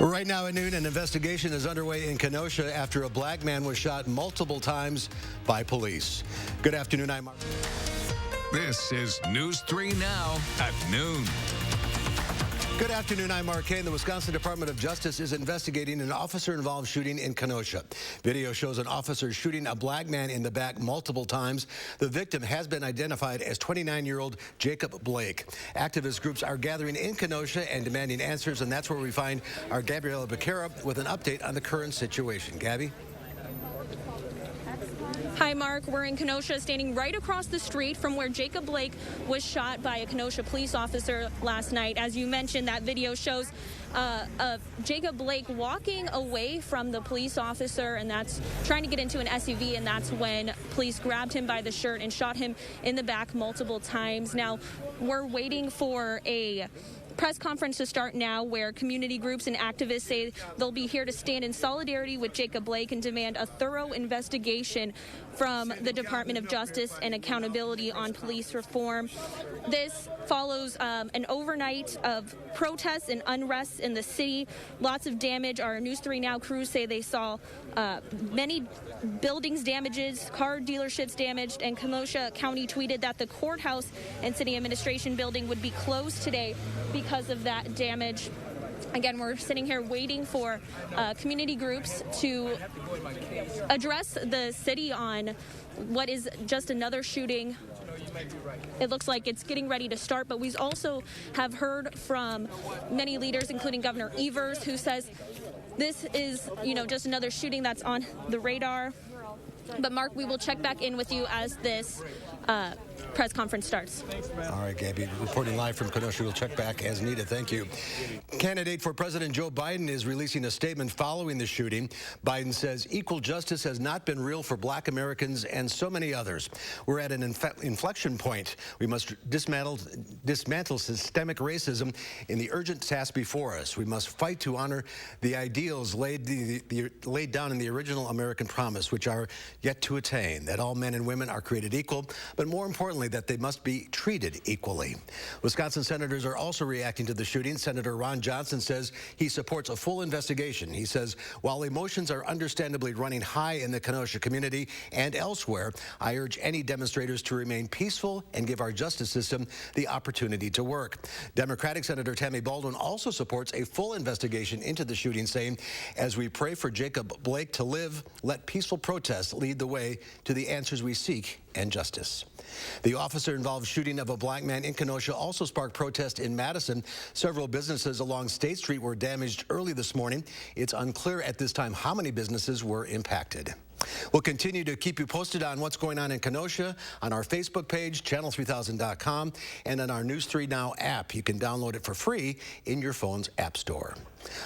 Right now at noon, an investigation is underway in Kenosha after a black man was shot multiple times by police. Good afternoon, I'm Mark. This is News 3 Now at noon. Good afternoon, I'm Mark Kane. The Wisconsin Department of Justice is investigating an officer-involved shooting in Kenosha. Video shows an officer shooting a black man in the back multiple times. The victim has been identified as 29-year-old Jacob Blake. Activist groups are gathering in Kenosha and demanding answers, and that's where we find our Gabriela Becerra with an update on the current situation. Gabby? Hi, Mark. We're in Kenosha, standing right across the street from where Jacob Blake was shot by a Kenosha police officer last night. As you mentioned, that video shows Jacob Blake walking away from the police officer, and that's trying to get into an SUV, and that's when police grabbed him by the shirt and shot him in the back multiple times. Now, we're waiting for a press conference to start now, where community groups and activists say they'll be here to stand in solidarity with Jacob Blake and demand a thorough investigation from the Department of Justice and accountability on police reform. This follows an overnight of protests and unrest in the city. Lots of damage. Our News 3 Now crews say they saw many buildings damages, car dealerships damaged, and Kenosha County tweeted that the courthouse and city administration building would be closed today because of that damage. Again, we're sitting here waiting for community groups to address the city on what is just another shooting. It looks like it's getting ready to start, but we also have heard from many leaders, including Governor Evers, who says this is, just another shooting that's on the radar. But, Mark, we will check back in with you as this press conference starts. All right, Gabby, reporting live from Kenosha. We'll check back as needed. Thank you. Candidate for President Joe Biden is releasing a statement following the shooting. Biden says equal justice has not been real for black Americans and so many others. We're at an inflection point. We must dismantle systemic racism in the urgent task before us. We must fight to honor the ideals laid down in the original American promise, which are yet to attain, that all men and women are created equal, but more importantly, that they must be treated equally. Wisconsin senators are also reacting to the shooting. Senator Ron Johnson says he supports a full investigation. He says, while emotions are understandably running high in the Kenosha community and elsewhere, I urge any demonstrators to remain peaceful and give our justice system the opportunity to work. Democratic Senator Tammy Baldwin also supports a full investigation into the shooting, saying, as we pray for Jacob Blake to live, let peaceful protests lead the way to the answers we seek and justice. The officer-involved shooting of a black man in Kenosha also sparked protest in Madison. Several businesses along State Street were damaged early this morning. It's unclear at this time how many businesses were impacted. We'll continue to keep you posted on what's going on in Kenosha on our Facebook page, channel3000.com, and on our News 3 Now app. You can download it for free in your phone's app store.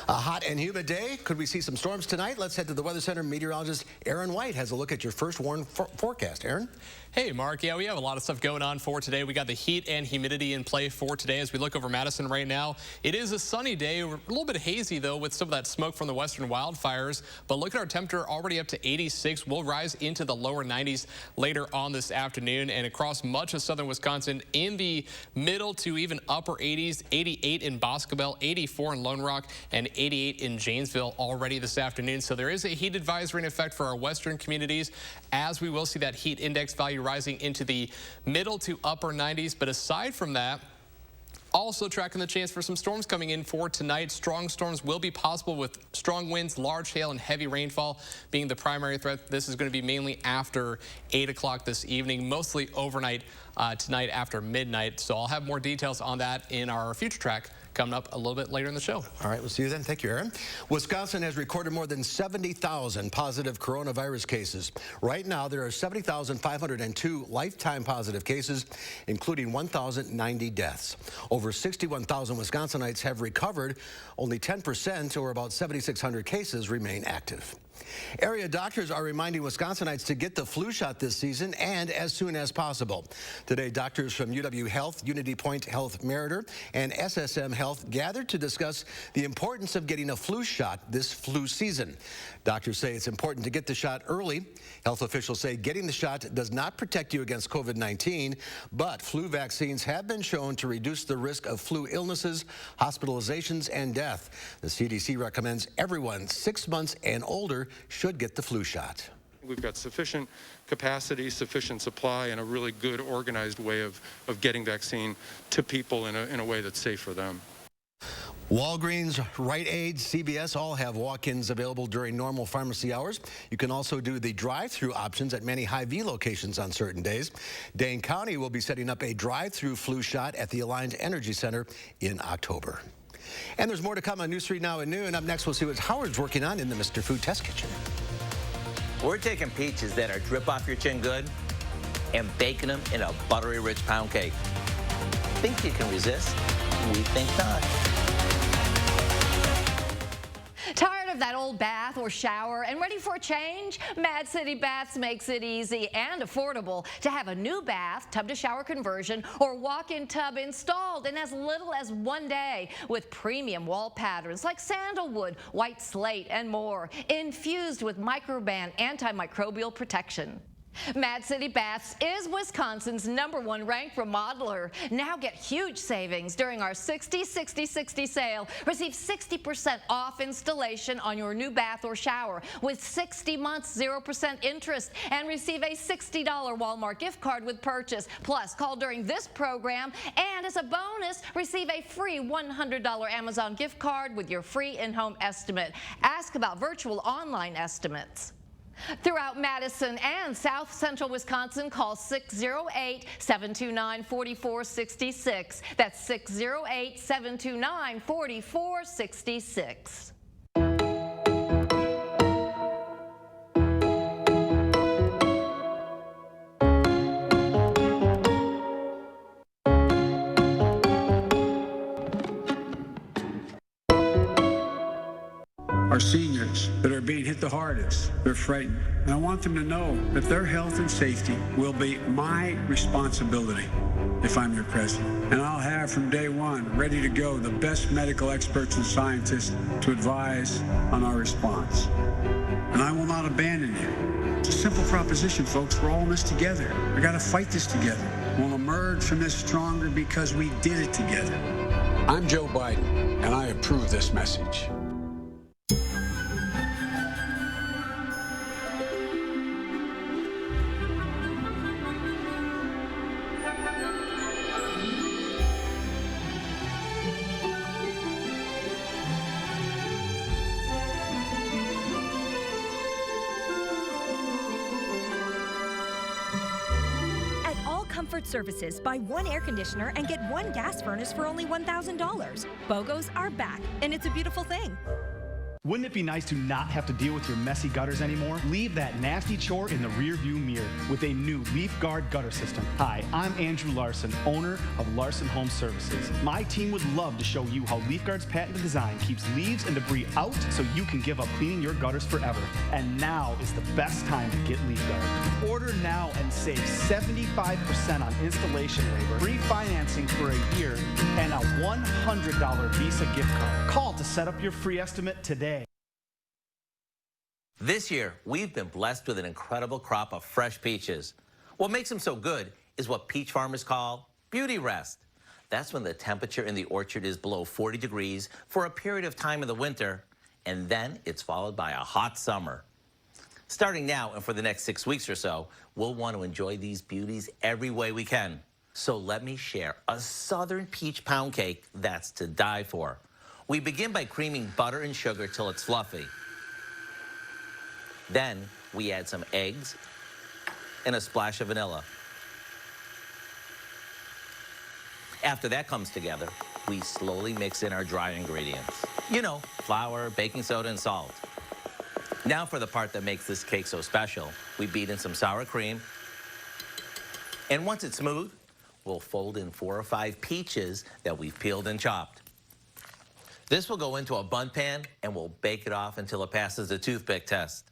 A hot and humid day. Could we see some storms tonight? Let's head to the Weather Center. Meteorologist Aaron White has a look at your first warn forecast. Aaron? Hey, Mark. Yeah, we have a lot of stuff going on for today. We got the heat and humidity in play for today. As we look over Madison right now, it is a sunny day. We're a little bit hazy, though, with some of that smoke from the western wildfires. But look at our temperature already up to 86. We'll rise into the lower 90s later on this afternoon. And across much of southern Wisconsin, in the middle to even upper 80s, 88 in Boscobel, 84 in Lone Rock, and 88 in Janesville already this afternoon. So there is a heat advisory in effect for our western communities, as we will see that heat index value rising into the middle to upper 90s. But aside from that, also tracking the chance for some storms coming in for tonight. Strong storms will be possible with strong winds, large hail, and heavy rainfall being the primary threat. This is going to be mainly after 8 o'clock this evening, mostly overnight tonight after midnight. So I'll have more details on that in our future track coming up a little bit later in the show. All right, we'll see you then. Thank you, Aaron. Wisconsin has recorded more than 70,000 positive coronavirus cases. Right now, there are 70,502 lifetime positive cases, including 1,090 deaths. Over 61,000 Wisconsinites have recovered. Only 10%, or about 7,600 cases, remain active. Area doctors are reminding Wisconsinites to get the flu shot this season and as soon as possible. Today, doctors from UW Health, Unity Point Health Meriter, and SSM Health gathered to discuss the importance of getting a flu shot this flu season. Doctors say it's important to get the shot early. Health officials say getting the shot does not protect you against COVID-19, but flu vaccines have been shown to reduce the risk of flu illnesses, hospitalizations, and death. The CDC recommends everyone 6 months and older should get the flu shot. We've got sufficient capacity, sufficient supply, and a really good organized way of getting vaccine to people in a way that's safe for them. Walgreens, Rite Aid, CVS all have walk-ins available during normal pharmacy hours. You can also do the drive-through options at many Hy-Vee locations on certain days. Dane County will be setting up a drive-through flu shot at the Alliant Energy Center in October. And there's more to come on News 3 Now at noon. Up next, we'll see what Howard's working on in the Mr. Food Test Kitchen. We're taking peaches that are drip off your chin good and baking them in a buttery rich pound cake. Think you can resist? We think not. Tired of that old bath or shower and ready for a change? Mad City Baths makes it easy and affordable to have a new bath, tub to shower conversion, or walk-in tub installed in as little as 1 day with premium wall patterns like sandalwood, white slate, and more, infused with Microban antimicrobial protection. Mad City Baths is Wisconsin's #1 ranked remodeler. Now get huge savings during our 60-60-60 sale. Receive 60% off installation on your new bath or shower with 60 months 0% interest, and receive a $60 Walmart gift card with purchase. Plus, call during this program, and as a bonus, receive a free $100 Amazon gift card with your free in-home estimate. Ask about virtual online estimates. Throughout Madison and South Central Wisconsin, call 608-729-4466. That's 608-729-4466. Our seniors that are being hit the hardest, they're frightened. And I want them to know that their health and safety will be my responsibility if I'm your president. And I'll have from day one, ready to go, the best medical experts and scientists to advise on our response. And I will not abandon you. It's a simple proposition, folks. We're all in this together. We got to fight this together. We'll emerge from this stronger because we did it together. I'm Joe Biden, and I approve this message. Comfort Services, buy 1 air conditioner and get 1 gas furnace for only $1,000. BOGOs are back, and it's a beautiful thing. Wouldn't it be nice to not have to deal with your messy gutters anymore? Leave that nasty chore in the rearview mirror with a new Leaf Guard gutter system. Hi, I'm Andrew Larson, owner of Larson Home Services. My team would love to show you how Leaf Guard's patented design keeps leaves and debris out so you can give up cleaning your gutters forever. And now is the best time to get Leaf Guard. Order now and save 75% on installation labor, free financing for a year, and a $100 Visa gift card. Call to set up your free estimate today. This year, we've been blessed with an incredible crop of fresh peaches. What makes them so good is what peach farmers call beauty rest. That's when the temperature in the orchard is below 40 degrees for a period of time in the winter, and then it's followed by a hot summer. Starting now and for the next 6 weeks or so, we'll want to enjoy these beauties every way we can. So let me share a southern peach pound cake that's to die for. We begin by creaming butter and sugar till it's fluffy. Then we add some eggs and a splash of vanilla. After that comes together, we slowly mix in our dry ingredients. You know, flour, baking soda, and salt. Now for the part that makes this cake so special. We beat in some sour cream. And once it's smooth, we'll fold in 4 or 5 peaches that we've peeled and chopped. This will go into a bun pan and we'll bake it off until it passes the toothpick test.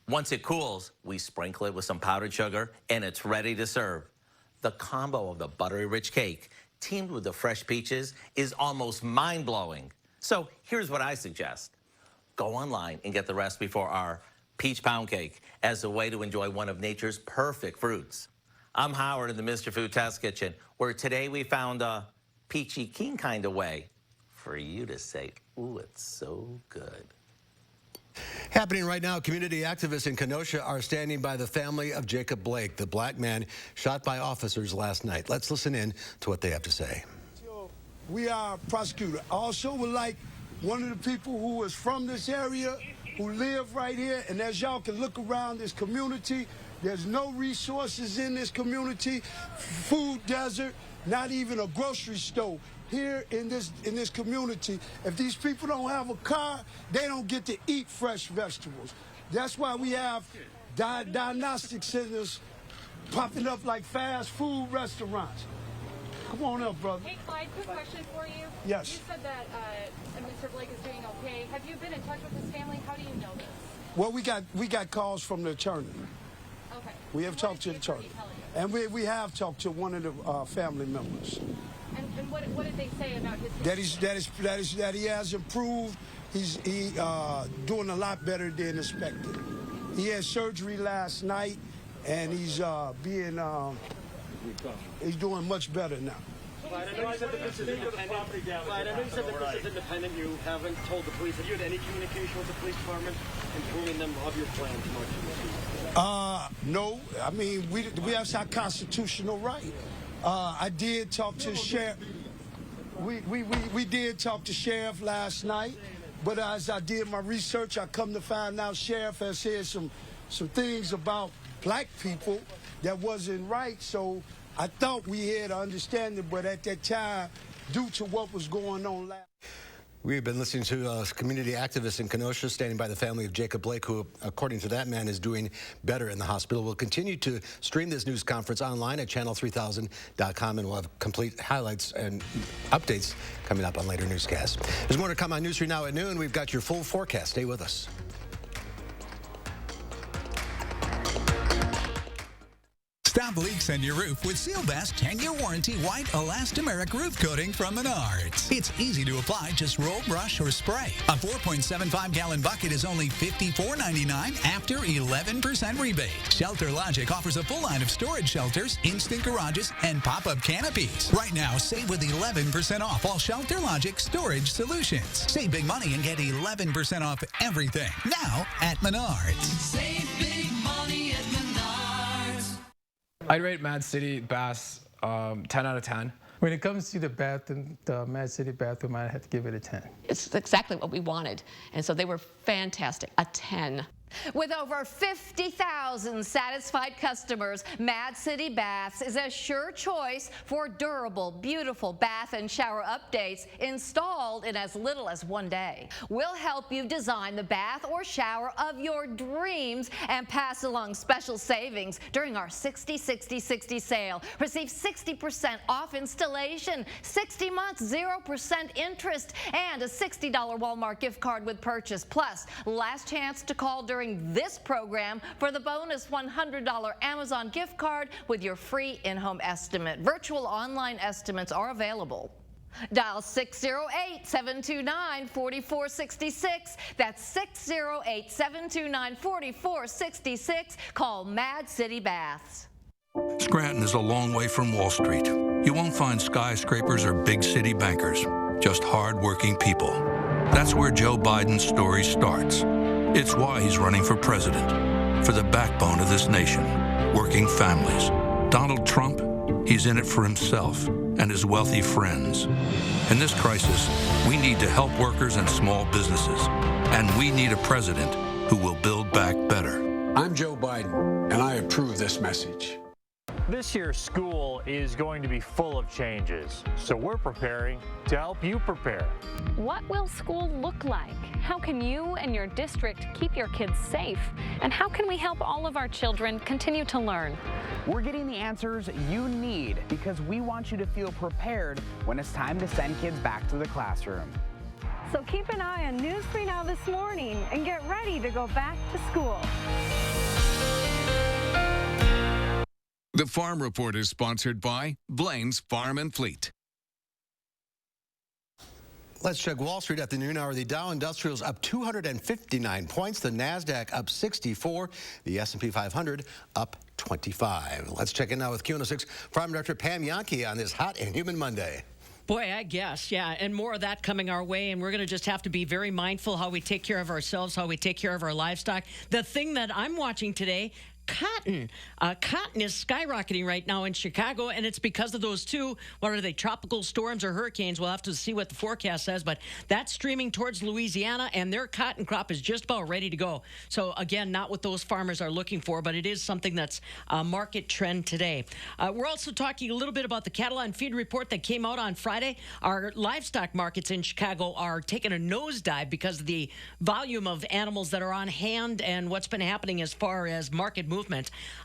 Once it cools, we sprinkle it with some powdered sugar and it's ready to serve. The combo of the buttery rich cake teamed with the fresh peaches is almost mind-blowing. So here's what I suggest. Go online and get the recipe for our peach pound cake as a way to enjoy one of nature's perfect fruits. I'm Howard in the Mr. Food Test Kitchen, where today we found a peachy keen kind of way for you to say, ooh, it's so good. Happening right now, community activists in Kenosha are standing by the family of Jacob Blake, the black man shot by officers last night. Let's listen in to what they have to say. We are a prosecutor. Also would like one of the people who is from this area, who live right here, and as y'all can look around this community, there's no resources in this community, food desert, not even a grocery store. Here in this community, if these people don't have a car, they don't get to eat fresh vegetables. That's why we have diagnostic centers popping up like fast food restaurants. Come on up, brother. Hey, Clyde, quick question for you. Yes. You said that Mr. Blake is doing okay. Have you been in touch with his family? How do you know this? Well, we got calls from the attorney. Okay. We have talked to the attorney. And we have talked to one of the family members. And what did they say about his That he has improved. He's doing a lot better than expected. He had surgery last night, and he's doing much better now. I know you said that this is independent. You haven't told the police. Have you had any communication with the police department informing them of your plan to march? No. I mean, we have our constitutional right. I did talk to sheriff. We did talk to sheriff last night, but as I did my research, I come to find out sheriff has said some things about black people that wasn't right. So I thought we had an understanding, but at that time, due to what was going on last. We've been listening to community activists in Kenosha standing by the family of Jacob Blake, who, according to that man, is doing better in the hospital. We'll continue to stream this news conference online at channel3000.com, and we'll have complete highlights and updates coming up on later newscasts. There's more to come on News 3 Now at noon. We've got your full forecast. Stay with us. Stop leaks in your roof with Seal Best 10-year warranty white elastomeric roof coating from Menards. It's easy to apply. Just roll, brush, or spray. A 4.75-gallon bucket is only $54.99 after 11% rebate. Shelter Logic offers a full line of storage shelters, instant garages, and pop-up canopies. Right now, save with 11% off all Shelter Logic storage solutions. Save big money and get 11% off everything. Now at Menards. Save big money at Menards. I'd rate Mad City Bass 10 out of 10. When it comes to the bathroom, the Mad City bathroom, I have to give it a 10. It's exactly what we wanted, and so they were fantastic. A 10. With over 50,000 satisfied customers, Mad City Baths is a sure choice for durable, beautiful bath and shower updates installed in as little as 1 day. We'll help you design the bath or shower of your dreams and pass along special savings during our 60-60-60 sale. Receive 60% off installation, 60 months, 0% interest, and a $60 Walmart gift card with purchase. Plus, last chance to call during this program for the bonus $100 Amazon gift card with your free in-home estimate. Virtual online estimates are available. Dial 608-729-4466. That's 608-729-4466. Call Mad City Baths. Scranton is a long way from Wall Street. You won't find skyscrapers or big city bankers, just hard-working people. That's where Joe Biden's story starts. It's why he's running for president, for the backbone of this nation, working families. Donald Trump, he's in it for himself and his wealthy friends. In this crisis, we need to help workers and small businesses, and we need a president who will build back better. I'm Joe Biden, and I approve this message. This year's school is going to be full of changes, so we're preparing to help you prepare. What will school look like? How can you and your district keep your kids safe? And how can we help all of our children continue to learn? We're getting the answers you need because we want you to feel prepared when it's time to send kids back to the classroom. So keep an eye on News 3 Now this morning and get ready to go back to school. The Farm Report is sponsored by Blaine's Farm and Fleet. Let's check Wall Street at the noon hour. The Dow Industrials up 259 points. The NASDAQ up 64. The S&P 500 up 25. Let's check in now with Q106 Farm Director Pam Yankee on this hot and humid Monday. Boy, I guess, yeah, and more of that coming our way, and we're going to just have to be very mindful how we take care of ourselves, how we take care of our livestock. The thing that I'm watching today, cotton. Cotton is skyrocketing right now in Chicago, and it's because of those two, what are they, tropical storms or hurricanes? We'll have to see what the forecast says, but that's streaming towards Louisiana, and their cotton crop is just about ready to go. So, again, not what those farmers are looking for, but it is something that's a market trend today. We're also talking a little bit about the cattle on feed report that came out on Friday. Our livestock markets in Chicago are taking a nosedive because of the volume of animals that are on hand and what's been happening as far as market movement.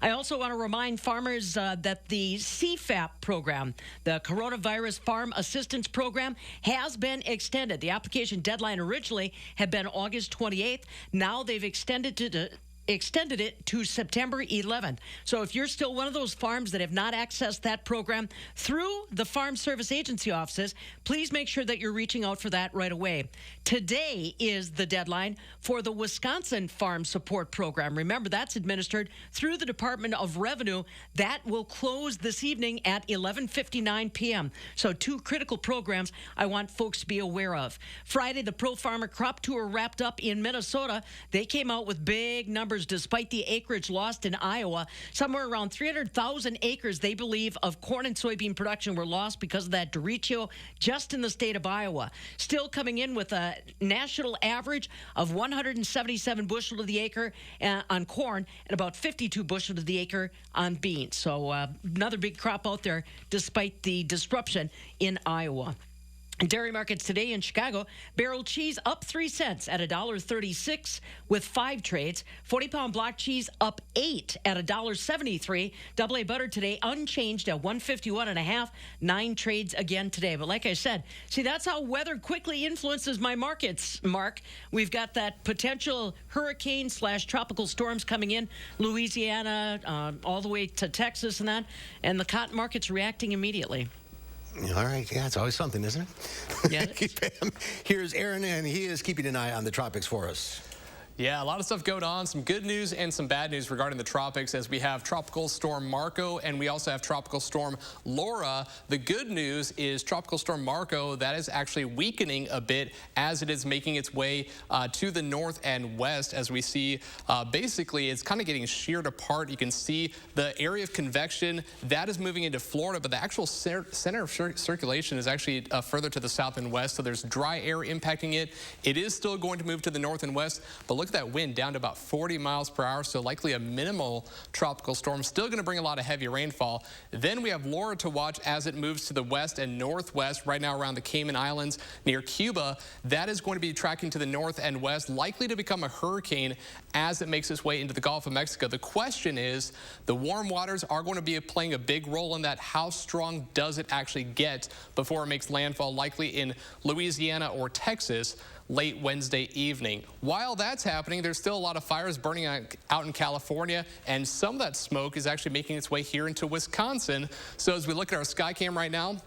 I also want to remind farmers that the CFAP program, the Coronavirus Farm Assistance Program, has been extended. The application deadline originally had been August 28th. Now they've extended it to September 11th. So if you're still one of those farms that have not accessed that program through the Farm Service Agency offices, please make sure that you're reaching out for that right away. Today is the deadline for the Wisconsin Farm Support Program. Remember, that's administered through the Department of Revenue. That will close this evening at 11:59 p.m. So two critical programs I want folks to be aware of. Friday, the Pro Farmer Crop Tour wrapped up in Minnesota. They came out with big numbers despite the acreage lost in Iowa. Somewhere around 300,000 acres, they believe, of corn and soybean production were lost because of that derecho just in the state of Iowa. Still coming in with a national average of 177 bushel to the acre on corn and about 52 bushel to the acre on beans. So another big crop out there despite the disruption in Iowa. Dairy markets today in Chicago, barrel cheese up 3 cents at $1.36 with 5 trades. 40-pound block cheese up 8 at $1.73. AA butter today unchanged at $1.51.5. 9 trades again today. But like I said, see, that's how weather quickly influences my markets, Mark. We've got that potential hurricane/tropical storms coming in, Louisiana, all the way to Texas and that, and the cotton market's reacting immediately. All right. Yeah, it's always something, isn't it? Yeah. Here's Aaron, and he is keeping an eye on the tropics for us. Yeah, a lot of stuff going on. Some good news and some bad news regarding the tropics as we have Tropical Storm Marco and we also have Tropical Storm Laura. The good news is Tropical Storm Marco, that is actually weakening a bit as it is making its way to the north and west as we see basically it's kind of getting sheared apart. You can see the area of convection that is moving into Florida, but the actual center of circulation is actually further to the south and west, so there's dry air impacting it. It is still going to move to the north and west, but look at that wind down to about 40 miles per hour, so likely a minimal tropical storm. Still going to bring a lot of heavy rainfall. Then we have Laura to watch as it moves to the west and northwest, right now around the Cayman Islands near Cuba. That is going to be tracking to the north and west, likely to become a hurricane as it makes its way into the Gulf of Mexico. The question is, the warm waters are going to be playing a big role in that. How strong does it actually get before it makes landfall, likely in Louisiana or Texas late Wednesday evening? While that's happening, there's still a lot of fires burning out in California, and some of that smoke is actually making its way here into Wisconsin. So as we look at our Skycam right now,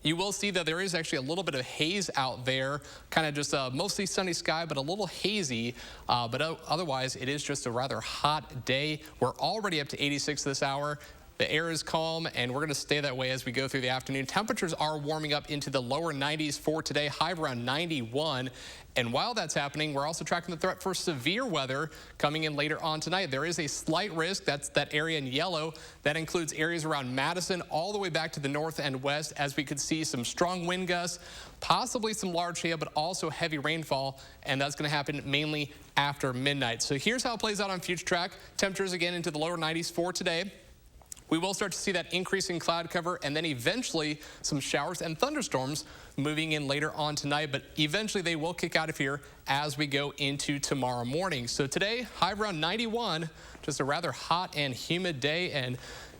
you will see that there is actually a little bit of haze out there, kind of just a mostly sunny sky, but a little hazy. But otherwise, it is just a rather hot day. We're already up to 86 this hour. The air is calm, and we're going to stay that way as we go through the afternoon. Temperatures are warming up into the lower 90s for today, high of around 91. And while that's happening, we're also tracking the threat for severe weather coming in later on tonight. There is a slight risk. That's that area in yellow. That includes areas around Madison all the way back to the north and west, as we could see some strong wind gusts, possibly some large hail, but also heavy rainfall. And that's going to happen mainly after midnight. So here's how it plays out on Future Track. Temperatures again into the lower 90s for today. We will start to see that increase in cloud cover and then eventually some showers and thunderstorms moving in later on tonight, but eventually they will kick out of here as we go into tomorrow morning. So today, high around 91, just a rather hot and humid day, and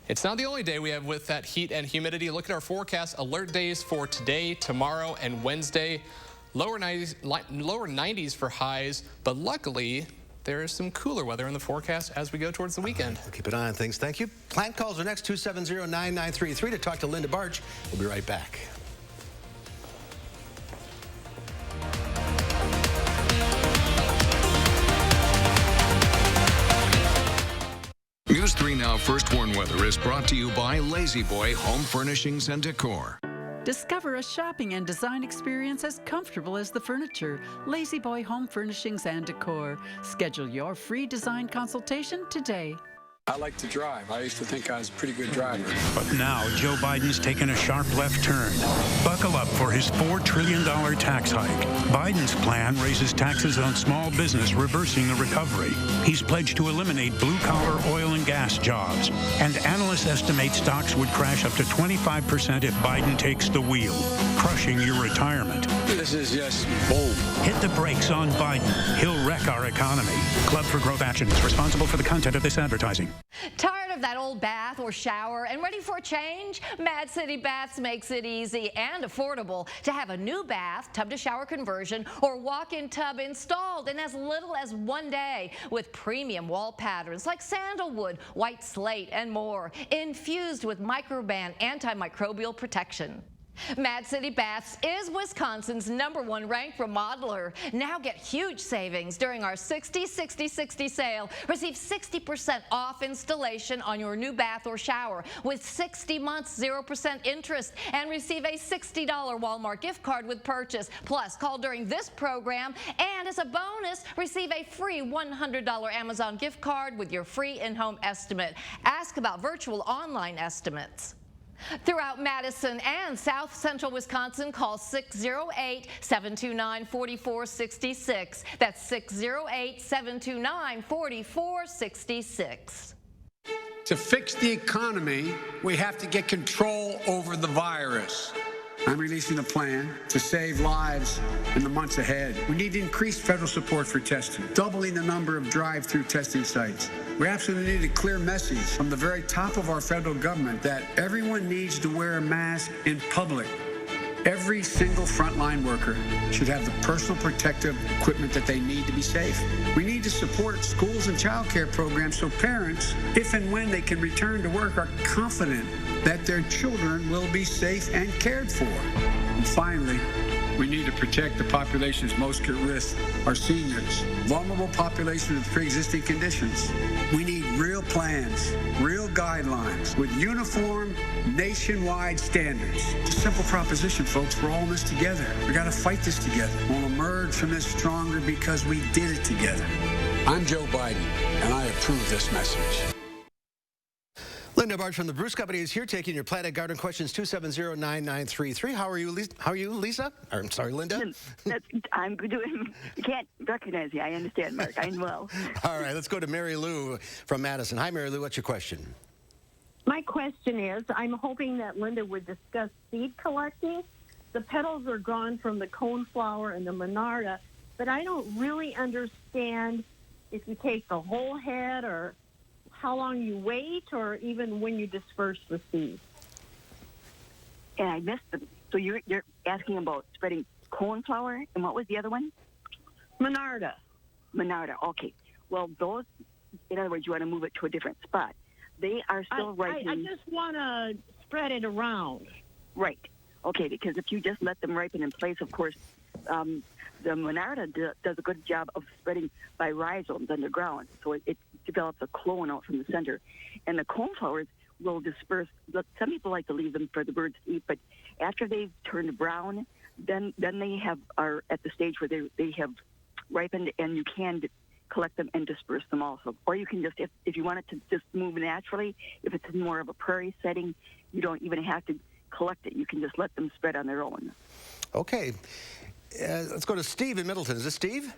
it's not the only day we have with that heat and humidity. Look at our forecast. Alert days for today, tomorrow, and Wednesday. lower 90s for highs, but luckily there is some cooler weather in the forecast as we go towards the weekend. We'll keep an eye on things. Thank you. Plant calls are next, 270-9933 to talk to Linda Barch. We'll be right back. News 3 Now First Warn Weather is brought to you by Lazy Boy Home Furnishings and Decor. Discover a shopping and design experience as comfortable as the furniture. Lazy Boy Home Furnishings and Decor. Schedule your free design consultation today. I like to drive. I used to think I was a pretty good driver. But now Joe Biden's taken a sharp left turn. Buckle up for his $4 trillion tax hike. Biden's plan raises taxes on small business, reversing the recovery. He's pledged to eliminate blue-collar oil and gas jobs. And analysts estimate stocks would crash up to 25% if Biden takes the wheel, crushing your retirement. This is just boom. Hit the brakes on Biden. He'll wreck our economy. Club for Growth Action is responsible for the content of this advertising. Tired of that old bath or shower and ready for a change? Mad City Baths makes it easy and affordable to have a new bath, tub to shower conversion, or walk-in tub installed in as little as 1 day with premium wall patterns like sandalwood, white slate, and more, infused with microban antimicrobial protection. Mad City Baths is Wisconsin's #1 ranked remodeler. Now get huge savings during our 60-60-60 sale. Receive 60% off installation on your new bath or shower with 60 months 0% interest, and receive a $60 Walmart gift card with purchase. Plus, call during this program, and as a bonus, receive a free $100 Amazon gift card with your free in-home estimate. Ask about virtual online estimates. Throughout Madison and South Central Wisconsin, call 608-729-4466. That's 608-729-4466. To fix the economy, we have to get control over the virus. I'm releasing a plan to save lives in the months ahead. We need to increase federal support for testing, doubling the number of drive-through testing sites. We absolutely need a clear message from the very top of our federal government that everyone needs to wear a mask in public. Every single frontline worker should have the personal protective equipment that they need to be safe. We need to support schools and child care programs so parents, if and when they can return to work, are confident that their children will be safe and cared for. And finally, we need to protect the populations most at risk, our seniors, vulnerable populations with pre-existing conditions. We need real plans, real guidelines with uniform nationwide standards. It's a simple proposition, folks. We're all in this together. We got to fight this together. We'll emerge from this stronger because we did it together. I'm Joe Biden, and I approve this message. Linda Barch from the Bruce Company is here taking your Planet Garden questions, 270-9933. How are you, Lisa? Or, I'm sorry, Linda? I'm doing, you can't recognize me. I understand, Mark. I'm well. All right, let's go to Mary Lou from Madison. Hi, Mary Lou. What's your question? My question is, I'm hoping that Linda would discuss seed collecting. The petals are gone from the coneflower and the monarda, but I don't really understand if you take the whole head or how long you wait, or even when you disperse the seeds. And I missed them. So you're asking about spreading coneflower, and what was the other one? Monarda. Monarda, okay. Well, those, in other words, you want to move it to a different spot. They are still ripening. I just want to spread it around. Right. Okay, because if you just let them ripen in place, of course, the monarda does a good job of spreading by rhizomes underground. So it develops a clone out from the center. And the coneflowers will disperse. Look, some people like to leave them for the birds to eat, but after they've turned brown, then they are at the stage where they have ripened, and you can collect them and disperse them also. Or you can just, if you want it to just move naturally, if it's more of a prairie setting, you don't even have to collect it. You can just let them spread on their own. Okay. Let's go to Steve in Middleton. Is this Steve?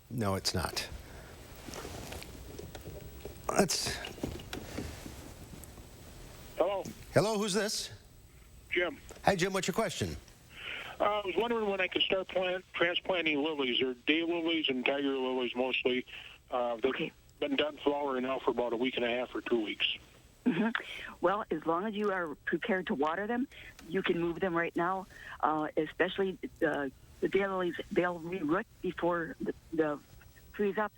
No, it's not. Hello. Hello, who's this? Jim. Hi, Jim. What's your question? I was wondering when I could start transplanting lilies. They're daylilies and tiger lilies mostly. They've been done flowering now for about a week and a half or 2 weeks. Mm-hmm. Well, as long as you are prepared to water them, you can move them right now, especially the daylilies. They'll re-root before the freeze up.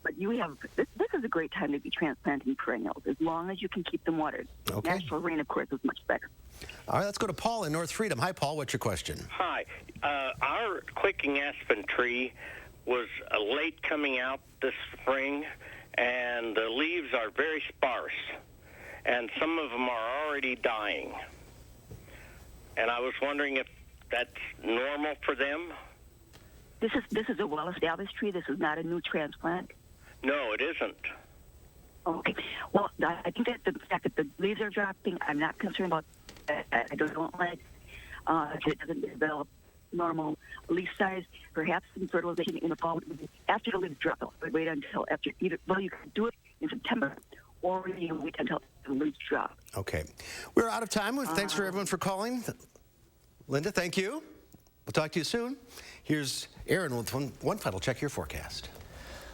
But you have this is a great time to be transplanting perennials, as long as you can keep them watered. Okay. Natural rain, of course, is much better. All right, let's go to Paul in North Freedom. Hi, Paul. What's your question? Hi. Our clicking aspen tree was late coming out this spring, and the leaves are very sparse, and some of them are already dying. And I was wondering if that's normal for them. This is a well-established tree. This is not a new transplant. No, it isn't. Okay. Well, I think that the fact that the leaves are dropping, I'm not concerned about that. I don't like if it doesn't develop normal leaf size. Perhaps some fertilization in the fall after the leaves drop. But wait until after either. Well, you can do it in September, or you can wait until the leaves drop. Okay. We're out of time. Thanks for everyone for calling. Linda, thank you. We'll talk to you soon. Here's Aaron with one final check your forecast.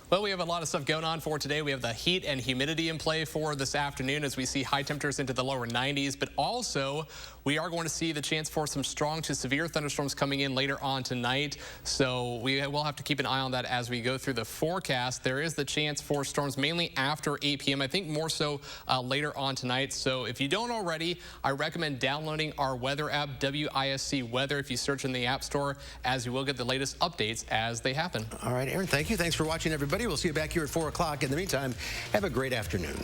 Well, we have a lot of stuff going on for today. We have the heat and humidity in play for this afternoon as we see high temperatures into the lower 90s, but also we are going to see the chance for some strong to severe thunderstorms coming in later on tonight. So we will have to keep an eye on that as we go through the forecast. There is the chance for storms mainly after 8 p.m. I think more so later on tonight. So if you don't already, I recommend downloading our weather app, WISC Weather, if you search in the App Store, as you will get the latest updates as they happen. All right, Aaron, thank you. Thanks for watching, everybody. We'll see you back here at 4 o'clock. In the meantime, have a great afternoon.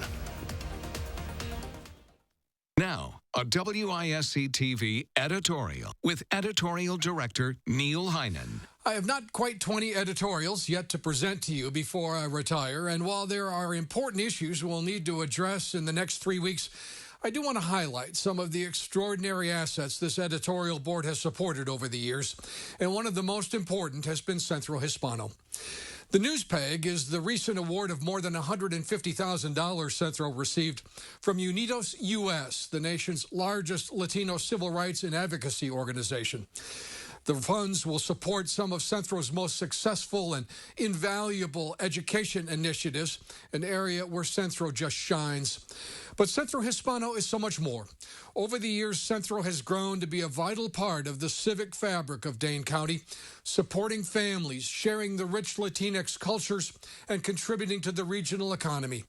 Now, a WISC TV editorial with editorial director Neil Heinen. I have not quite 20 editorials yet to present to you before I retire, and while there are important issues we'll need to address in the next 3 weeks, I do want to highlight some of the extraordinary assets this editorial board has supported over the years, and one of the most important has been Centro Hispano. The news peg is the recent award of more than $150,000 Centro received from Unidos US, the nation's largest Latino civil rights and advocacy organization. The funds will support some of Centro's most successful and invaluable education initiatives, an area where Centro just shines. But Centro Hispano is so much more. Over the years, Centro has grown to be a vital part of the civic fabric of Dane County, supporting families, sharing the rich Latinx cultures, and contributing to the regional economy.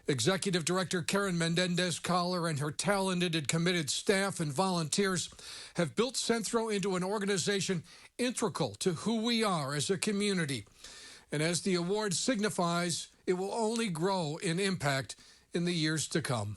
Executive Director Karen Mendendez-Collar and her talented and committed staff and volunteers have built Centro into an organization integral to who we are as a community. And as the award signifies, it will only grow in impact in the years to come.